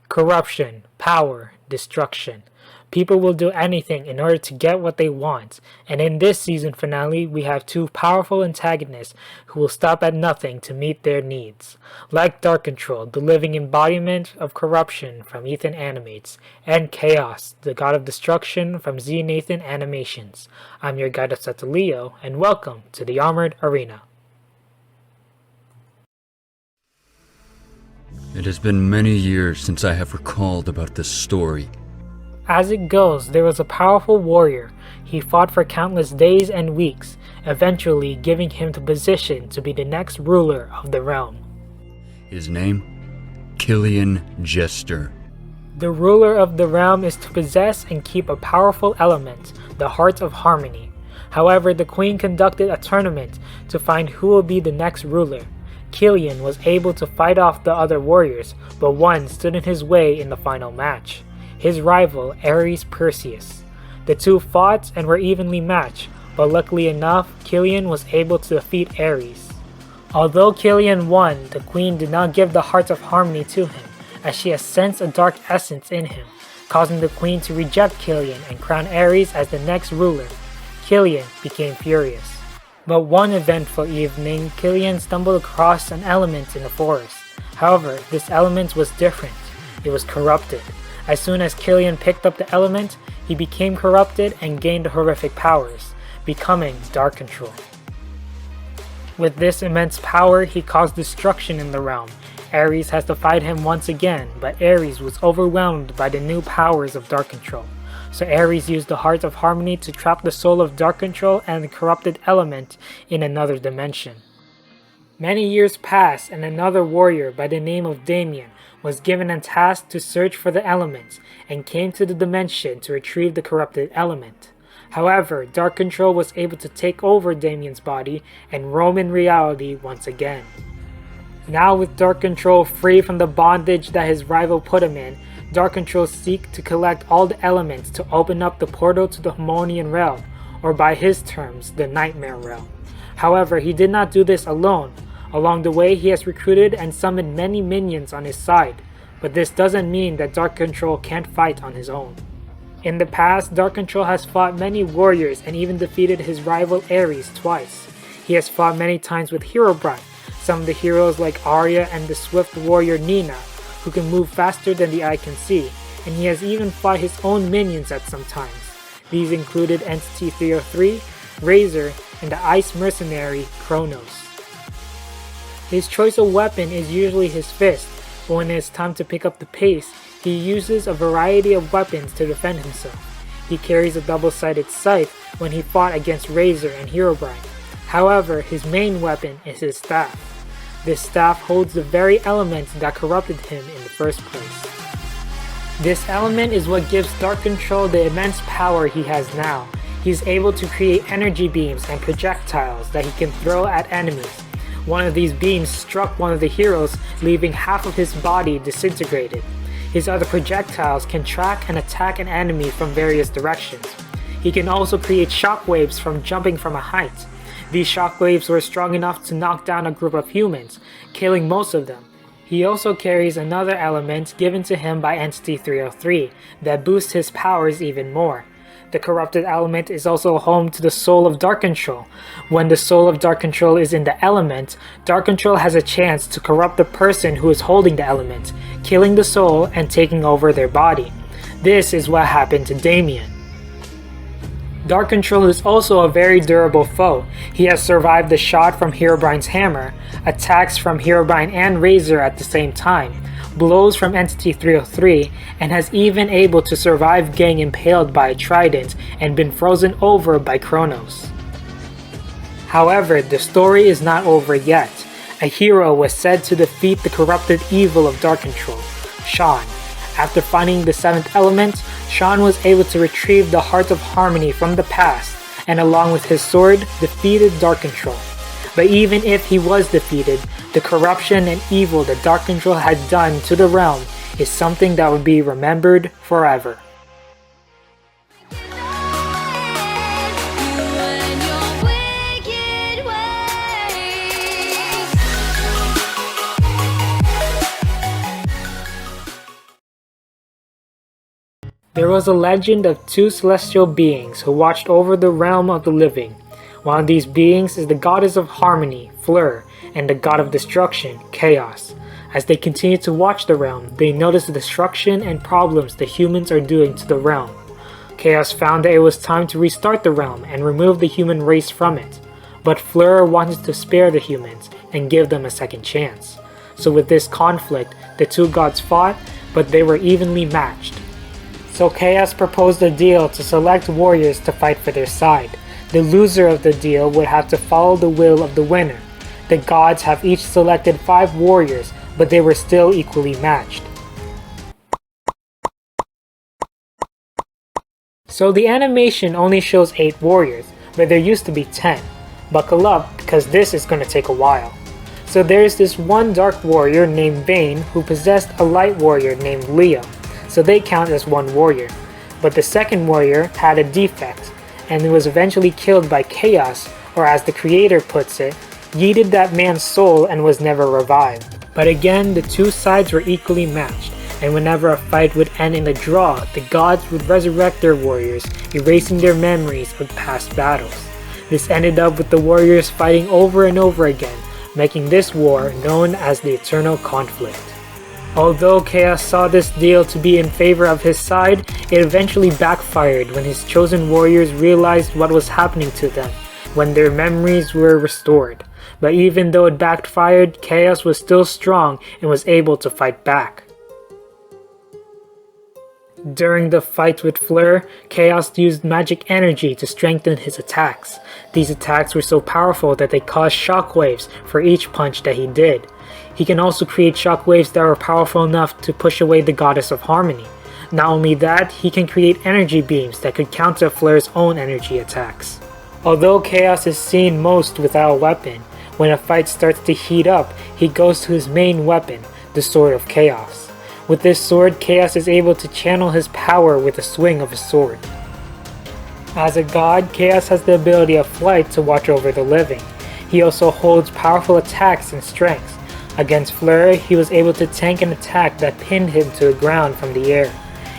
Corruption, power, destruction. People will do anything in order to get what they want, and in this season finale we have two powerful antagonists who will stop at nothing to meet their needs. Like Dark Control, the living embodiment of corruption from EthanAnimatez, and Chaos, the god of destruction from ZNathan Animations. I'm your guide of Leo, and welcome to the Armored Arena. It has been many years since I have recalled about this story. As it goes, there was a powerful warrior. He fought for countless days and weeks, eventually giving him the position to be the next ruler of the realm. His name? Killian Jester. The ruler of the realm is to possess and keep a powerful element, the Heart of Harmony. However, the queen conducted a tournament to find who will be the next ruler. Killian was able to fight off the other warriors, but one stood in his way in the final match. His rival, Ares Perseus. The two fought and were evenly matched, but luckily enough, Killian was able to defeat Ares. Although Killian won, the queen did not give the Heart of Harmony to him, as she has sensed a dark essence in him, causing the queen to reject Killian and crown Ares as the next ruler. Killian became furious. But one eventful evening, Killian stumbled across an element in the forest. However, this element was different. It was corrupted. As soon as Killian picked up the element, he became corrupted and gained horrific powers, becoming Dark Control. With this immense power, he caused destruction in the realm. Ares has to fight him once again, but Ares was overwhelmed by the new powers of Dark Control. So Ares used the Heart of Harmony to trap the soul of Dark Control and the corrupted element in another dimension. Many years passed, and another warrior by the name of Damien was given a task to search for the elements and came to the dimension to retrieve the corrupted element. However, Dark Control was able to take over Damien's body and roam in reality once again. Now with Dark Control free from the bondage that his rival put him in, Dark Control seeks to collect all the elements to open up the portal to the Harmonian realm, or by his terms, the Nightmare realm. However, he did not do this alone. Along the way, he has recruited and summoned many minions on his side, but this doesn't mean that Dark Control can't fight on his own. In the past, Dark Control has fought many warriors and even defeated his rival Ares twice. He has fought many times with Herobrine, some of the heroes like Arya and the swift warrior Nina, who can move faster than the eye can see, and he has even fought his own minions at some times. These included Entity 303, Razor, and the ice mercenary Kronos. His choice of weapon is usually his fist, but when it is time to pick up the pace, he uses a variety of weapons to defend himself. He carries a double-sided scythe when he fought against Razor and Herobrine. However, his main weapon is his staff. This staff holds the very element that corrupted him in the first place. This element is what gives Dark Control the immense power he has now. He is able to create energy beams and projectiles that he can throw at enemies. One of these beams struck one of the heroes, leaving half of his body disintegrated. His other projectiles can track and attack an enemy from various directions. He can also create shockwaves from jumping from a height. These shockwaves were strong enough to knock down a group of humans, killing most of them. He also carries another element given to him by Entity 303 that boosts his powers even more. The corrupted element is also home to the soul of Dark Control. When the soul of Dark Control is in the element, Dark Control has a chance to corrupt the person who is holding the element, killing the soul and taking over their body. This is what happened to Damien. Dark Control is also a very durable foe. He has survived the shot from Herobrine's hammer, attacks from Herobrine and Razor at the same time, blows from Entity 303, and has even able to survive getting impaled by a trident and been frozen over by Kronos. However, the story is not over yet. A hero was said to defeat the corrupted evil of Dark Control, Sean. After finding the 7th element, Sean was able to retrieve the Heart of Harmony from the past, and along with his sword, defeated Dark Control. But even if he was defeated, the corruption and evil that Dark Control had done to the realm is something that would be remembered forever. There was a legend of two celestial beings who watched over the realm of the living. One of these beings is the goddess of harmony, Fleur, and the god of destruction, Chaos. As they continue to watch the realm, they notice the destruction and problems the humans are doing to the realm. Chaos found that it was time to restart the realm and remove the human race from it. But Fleur wanted to spare the humans and give them a second chance. So with this conflict, the two gods fought, but they were evenly matched. So Chaos proposed a deal to select warriors to fight for their side. The loser of the deal would have to follow the will of the winner. The gods have each selected 5 warriors, but they were still equally matched. So the animation only shows 8 warriors, but there used to be 10. Buckle up, because this is going to take a while. So there's this one dark warrior named Bane who possessed a light warrior named Leo, so they count as one warrior. But the second warrior had a defect, and he was eventually killed by Chaos, or as the creator puts it, yeeted that man's soul and was never revived. But again, the two sides were equally matched, and whenever a fight would end in a draw, the gods would resurrect their warriors, erasing their memories of past battles. This ended up with the warriors fighting over and over again, making this war known as the Eternal Conflict. Although Chaos saw this deal to be in favor of his side, it eventually backfired when his chosen warriors realized what was happening to them, when their memories were restored. But even though it backfired, Chaos was still strong and was able to fight back. During the fight with Fleur, Chaos used magic energy to strengthen his attacks. These attacks were so powerful that they caused shockwaves for each punch that he did. He can also create shockwaves that were powerful enough to push away the goddess of harmony. Not only that, he can create energy beams that could counter Fleur's own energy attacks. Although Chaos is seen most without a weapon, when a fight starts to heat up, he goes to his main weapon, the Sword of Chaos. With this sword, Chaos is able to channel his power with a swing of a sword. As a god, Chaos has the ability of flight to watch over the living. He also holds powerful attacks and strengths. Against Fleur, he was able to tank an attack that pinned him to the ground from the air.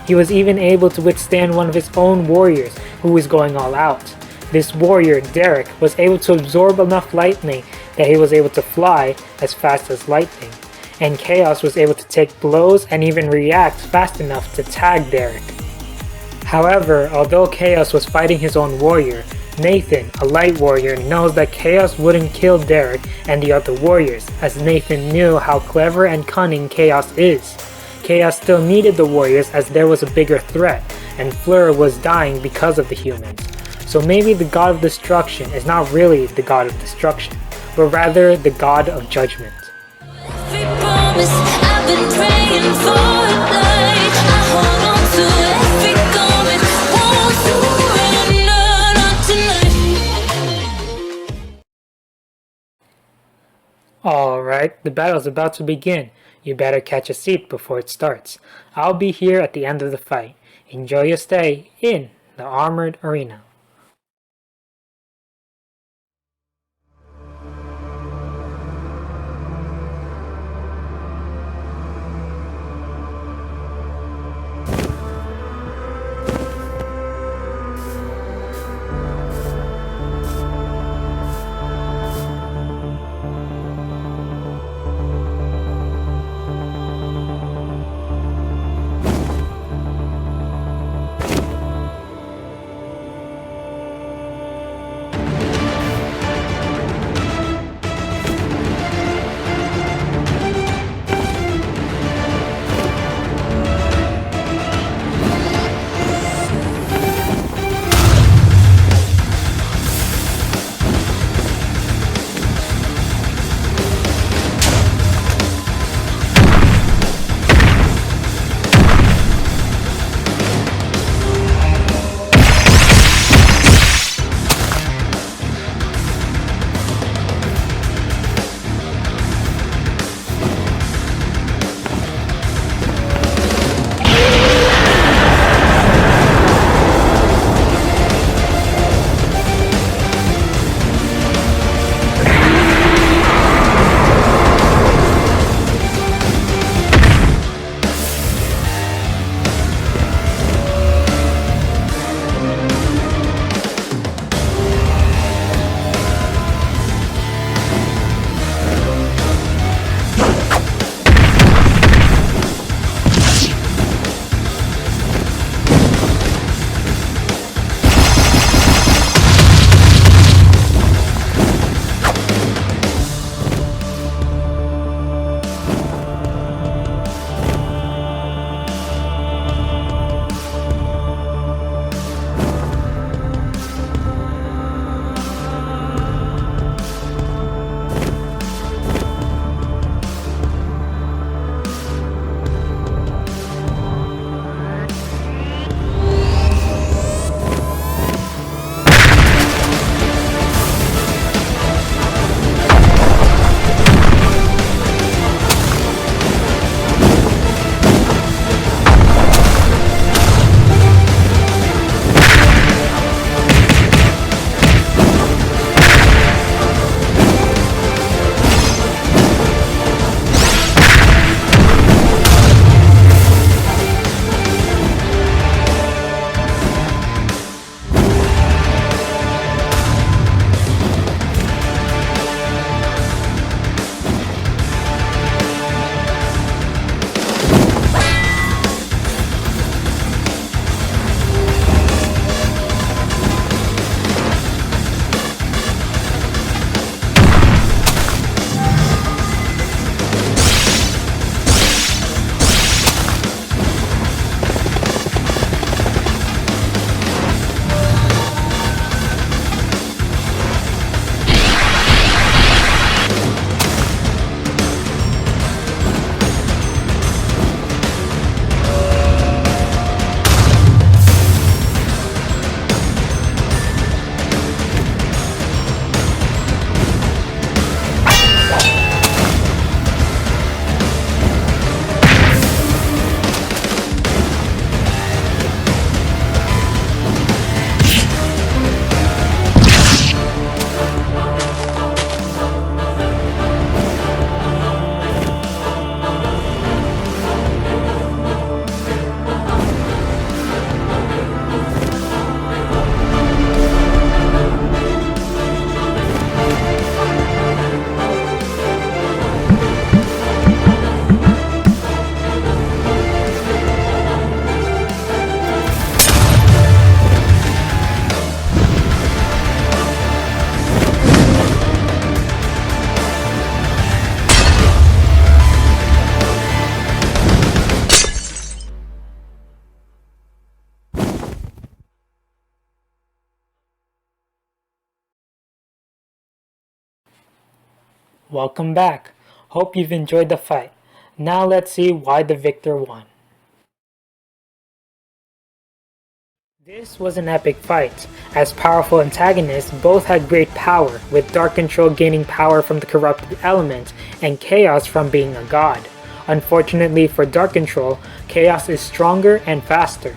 He was even able to withstand one of his own warriors who was going all out. This warrior, Derek, was able to absorb enough lightning that he was able to fly as fast as lightning, and Chaos was able to take blows and even react fast enough to tag Derek. However, although Chaos was fighting his own warrior, Nathan, a light warrior, knows that Chaos wouldn't kill Derek and the other warriors, as Nathan knew how clever and cunning Chaos is. Chaos still needed the warriors as there was a bigger threat, and Fleur was dying because of the humans. So maybe the god of destruction is not really the god of destruction, but rather the god of judgment. Alright, the battle's about to begin. You better catch a seat before it starts. I'll be here at the end of the fight. Enjoy your stay in the Armored Arena. Welcome back. Hope you've enjoyed the fight. Now let's see why the victor won. This was an epic fight, as powerful antagonists both had great power, with Dark Control gaining power from the corrupted element and Chaos from being a god. Unfortunately for Dark Control, Chaos is stronger and faster.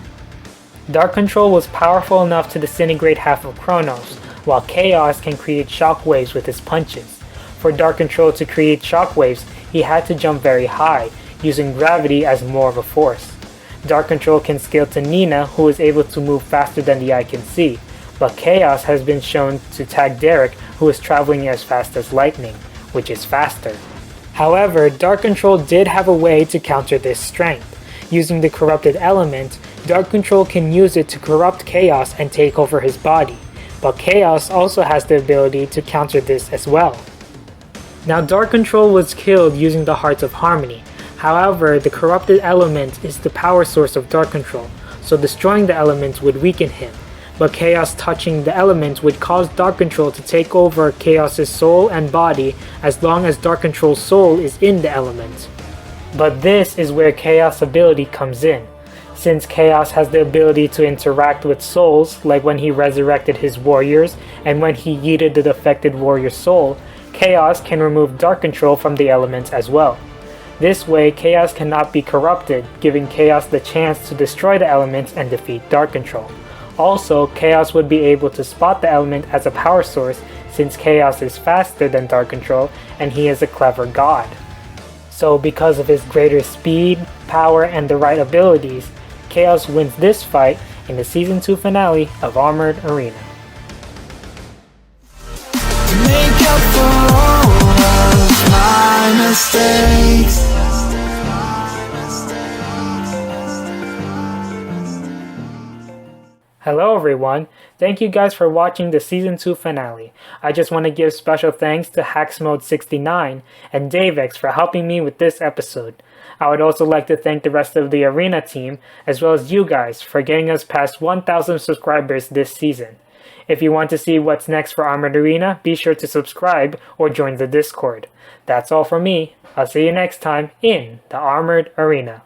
Dark Control was powerful enough to disintegrate half of Kronos, while Chaos can create shockwaves with his punches. For Dark Control to create shockwaves, he had to jump very high, using gravity as more of a force. Dark Control can scale to Nina, who is able to move faster than the eye can see, but Chaos has been shown to tag Derek, who is traveling as fast as lightning, which is faster. However, Dark Control did have a way to counter this strength. Using the corrupted element, Dark Control can use it to corrupt Chaos and take over his body, but Chaos also has the ability to counter this as well. Now Dark Control was killed using the Hearts of Harmony. However, the corrupted element is the power source of Dark Control, so destroying the element would weaken him. But Chaos touching the element would cause Dark Control to take over Chaos's soul and body as long as Dark Control's soul is in the element. But this is where Chaos' ability comes in. Since Chaos has the ability to interact with souls, like when he resurrected his warriors and when he yeeted the defected warrior's soul, Chaos can remove Dark Control from the elements as well. This way, Chaos cannot be corrupted, giving Chaos the chance to destroy the elements and defeat Dark Control. Also, Chaos would be able to spot the element as a power source since Chaos is faster than Dark Control and he is a clever god. So because of his greater speed, power, and the right abilities, Chaos wins this fight in the Season 2 finale of Armored Arena. Make up for all of my mistakes. Hello everyone, thank you guys for watching the Season 2 finale. I just want to give special thanks to HacksMode69 and DaveX for helping me with this episode. I would also like to thank the rest of the Arena team, as well as you guys, for getting us past 1,000 subscribers this season. If you want to see what's next for Armored Arena, be sure to subscribe or join the Discord. That's all from me. I'll see you next time in the Armored Arena.